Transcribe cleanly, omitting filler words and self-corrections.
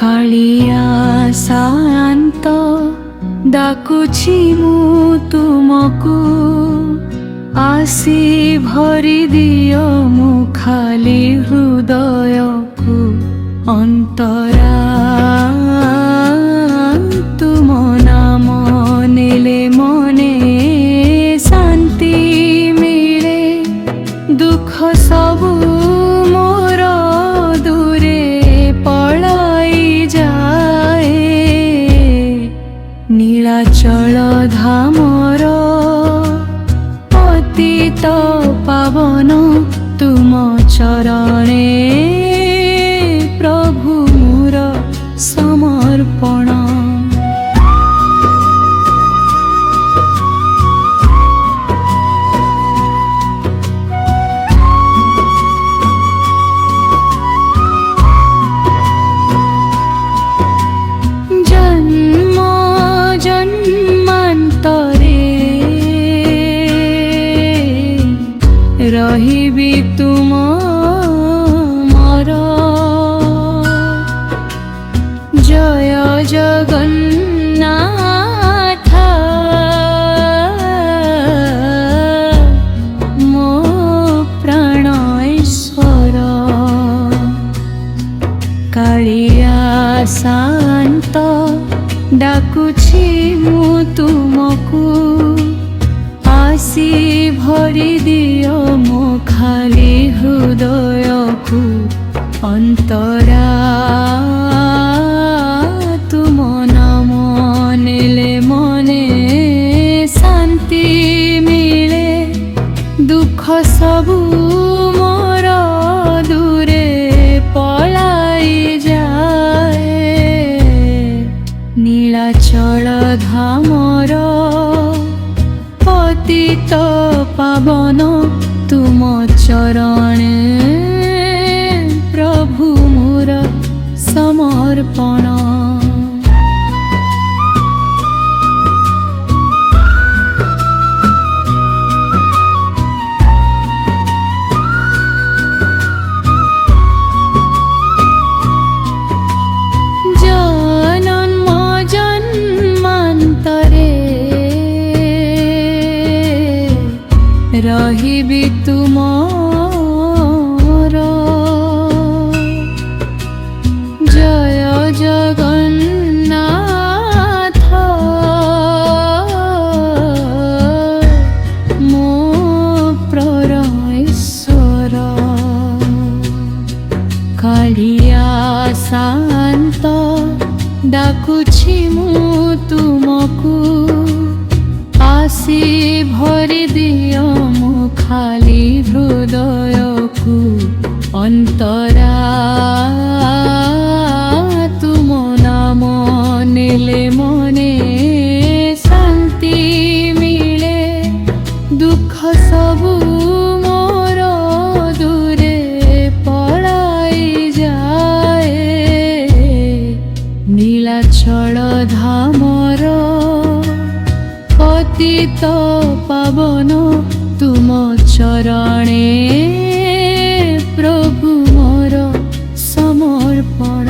कालिया शांत डाकुछि मु तुमको आसी भरी दियो मु खाली हृदय को अंतरा तुम नाम नेले मने शांति मिले दुख सबू मोर दूरे पलाई जाए नीलाचल धामर पतित पावन तुम चरणे प्रभु मोर समर्पण जन्म जन्मांतरे रहिबी तुम जय जगन्नाथ मो प्राण ईश्वर कालिया शांत डाकुछि मु तुमको आसी भरी दियो मो खाली हृदय को अंतरा तुम नाम नेले मने शांति मिले दुख सबू मोर दूरे पलाई जाए नीलाचल धामर पतित पावन तुम चरणे प्रभु मोर समर्पण जन्म जन्मांतरे रहिबी तुमर जय जगन्नाथ मो प्राण ईश्वर कालिया शांत डाकुछि मु तुमको आसी भरी दियो मो खाली हृदय को अंतरा तुम नाम नेले मने शांति मिले दुख सबू मोर दूरे पलाई जाए नीलाचल धामर पतित पावन तुम चरणे प्रभु मोर समर्पण।